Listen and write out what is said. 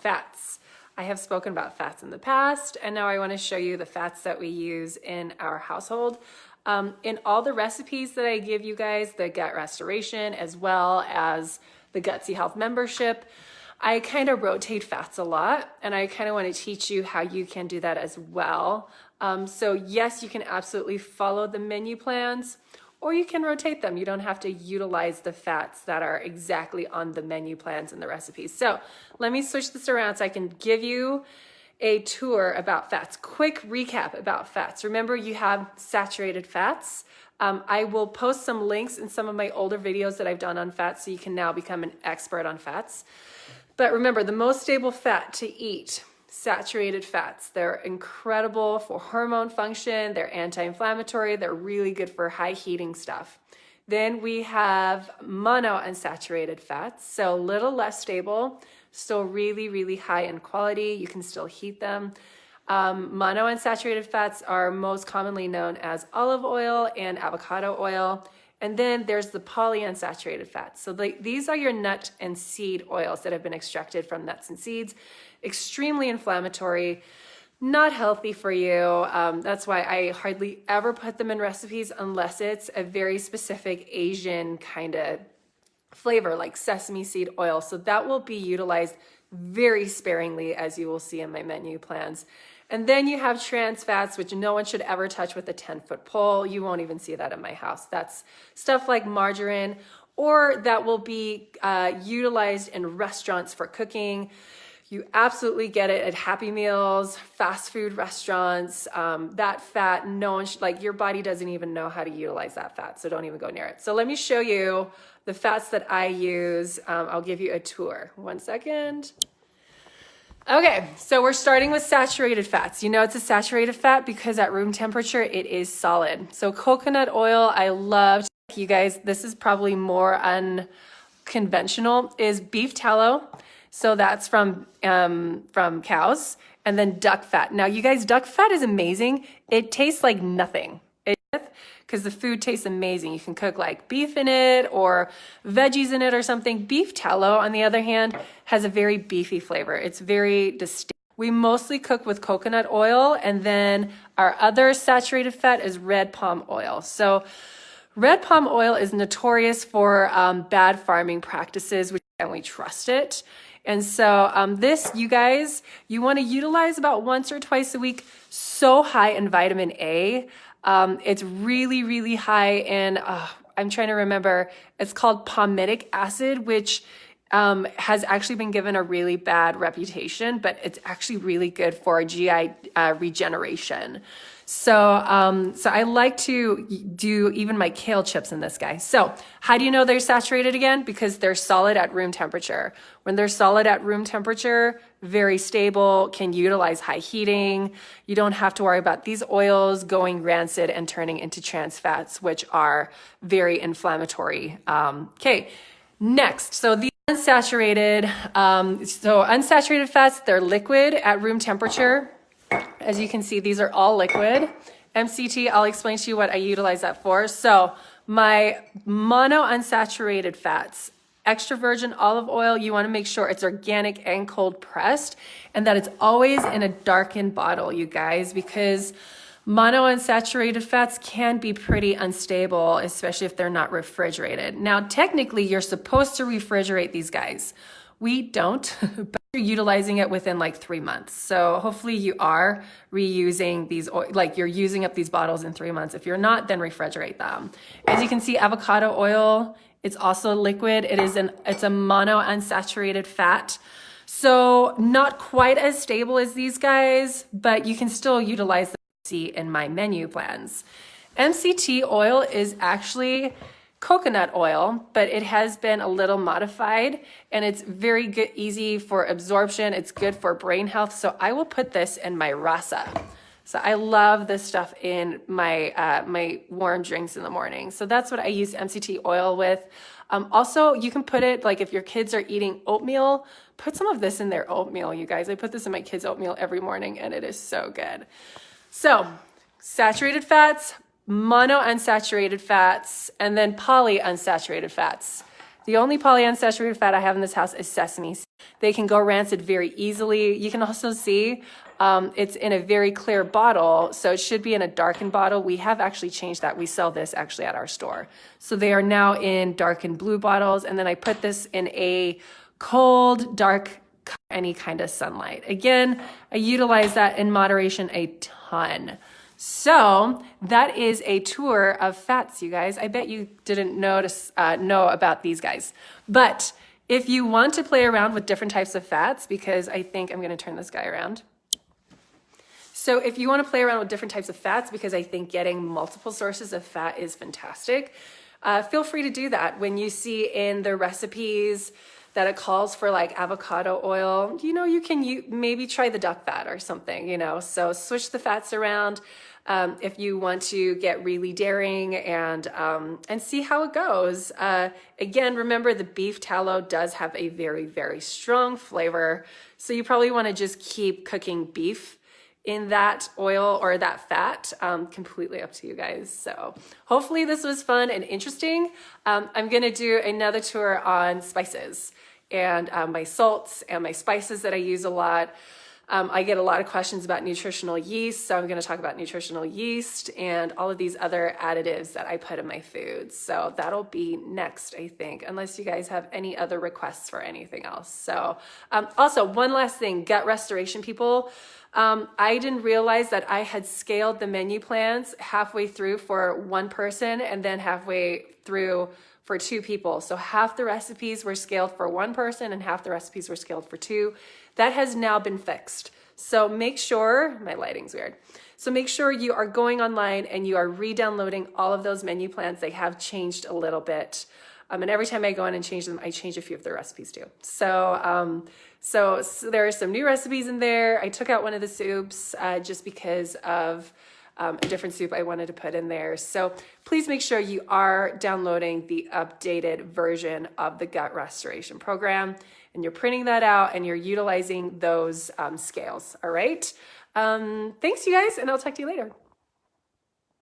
fats. I have spoken about fats in the past, and now I want to show you the fats that we use in our household. In all the recipes that I give you guys, the gut restoration as well as the Gutsy Health membership, I kind of rotate fats a lot, and I kind of want to teach you how you can do that as well. So yes, you can absolutely follow the menu plans, or you can rotate them. You don't have to utilize the fats that are exactly on the menu plans and the recipes. So let me switch this around so I can give you a tour about fats. Quick recap about fats. Remember, you have saturated fats. I will post some links in some of my older videos that I've done on fats so you can now become an expert on fats. But remember, the most stable fat to eat, saturated fats. They're incredible for hormone function. They're anti-inflammatory. They're really good for high heating stuff. Then we have monounsaturated fats, so a little less stable, still really, really high in quality. You can still heat them. Monounsaturated fats are most commonly known as olive oil and avocado oil. And then there's the polyunsaturated fats. So these are your nut and seed oils that have been extracted from nuts and seeds. Extremely inflammatory, not healthy for you. That's why I hardly ever put them in recipes unless it's a very specific Asian kind of flavor like sesame seed oil. So that will be utilized very sparingly, as you will see in my menu plans. And then you have trans fats, which no one should ever touch with a 10-foot pole. You won't even see that in my house. That's stuff like margarine, or that will be utilized in restaurants for cooking. You absolutely get it at Happy Meals, fast food restaurants. That fat, no one should, like, your body doesn't even know how to utilize that fat, so don't even go near it. So let me show you the fats that I use. I'll give you a tour. 1 second. Okay, so we're starting with saturated fats. You know it's a saturated fat because at room temperature it is solid. So coconut oil, I love. You guys, this is probably more unconventional, is beef tallow. So that's from cows, and then duck fat. Now you guys, duck fat is amazing. It tastes like nothing. Because the food tastes amazing. You can cook like beef in it or veggies in it or something. Beef tallow, on the other hand, has a very beefy flavor. It's very distinct. We mostly cook with coconut oil, and then our other saturated fat is red palm oil. So red palm oil is notorious for bad farming practices, and we trust it. And so this, you guys, you want to utilize about once or twice a week. So high in vitamin A. It's really, really high in, I'm trying to remember, it's called palmitic acid, which has actually been given a really bad reputation, but it's actually really good for GI regeneration. So I like to do even my kale chips in this guy. So how do you know they're saturated again? Because they're solid at room temperature. When they're solid at room temperature, very stable, can utilize high heating. You don't have to worry about these oils going rancid and turning into trans fats, which are very inflammatory. Okay, next, so the unsaturated, unsaturated fats, they're liquid at room temperature. As you can see, these are all liquid. MCT, I'll explain to you what I utilize that for. So my monounsaturated fats, extra virgin olive oil, you want to make sure it's organic and cold pressed, and that it's always in a darkened bottle, you guys, because monounsaturated fats can be pretty unstable, especially if they're not refrigerated. Now, technically, you're supposed to refrigerate these guys. We don't, but you're utilizing it within like 3 months. So hopefully you are reusing these, like you're using up these bottles in 3 months. If you're not, then refrigerate them. As you can see, avocado oil, it's also liquid. It's a monounsaturated fat. So not quite as stable as these guys, but you can still utilize them, see in my menu plans. MCT oil is actually coconut oil, but it has been a little modified, and it's very good, easy for absorption. It's good for brain health. So I will put this in my rasa. So I love this stuff in my my warm drinks in the morning. So that's what I use MCT oil with. Also, you can put it, like if your kids are eating oatmeal, put some of this in their oatmeal, you guys. I put this in my kids' oatmeal every morning, and it is so good. So saturated fats, monounsaturated fats, and then polyunsaturated fats. The only polyunsaturated fat I have in this house is sesame seeds. They can go rancid very easily. You can also see it's in a very clear bottle, so it should be in a darkened bottle. We have actually changed that. We sell this actually at our store. So they are now in darkened blue bottles, and then I put this in a cold, dark, any kind of sunlight. Again, I utilize that in moderation a ton. So that is a tour of fats, you guys. I bet you didn't know about these guys. But if you want to play around with different types of fats, because I think I'm going to turn this guy around. So if you want to play around with different types of fats, because I think getting multiple sources of fat is fantastic, feel free to do that. When you see in the recipes that it calls for like avocado oil, you can maybe try the duck fat or something, so switch the fats around if you want to get really daring and see how it goes. Again, remember the beef tallow does have a very, very strong flavor. So you probably want to just keep cooking beef in that oil or that fat, completely up to you guys. So hopefully this was fun and interesting. I'm gonna do another tour on spices and my salts and my spices that I use a lot. I get a lot of questions about nutritional yeast, so I'm going to talk about nutritional yeast and all of these other additives that I put in my foods. So that'll be next, I think, unless you guys have any other requests for anything else. So also, one last thing, gut restoration people. I didn't realize that I had scaled the menu plans halfway through for one person and then halfway through for two people. So half the recipes were scaled for one person and half the recipes were scaled for two. That has now been fixed. So make sure, my lighting's weird. So make sure you are going online and you are re-downloading all of those menu plans. They have changed a little bit. And every time I go in and change them, I change a few of the recipes too. So there are some new recipes in there. I took out one of the soups just because of a different soup I wanted to put in there. So please make sure you are downloading the updated version of the gut restoration program and you're printing that out and you're utilizing those scales. All right. Thanks you guys, and I'll talk to you later.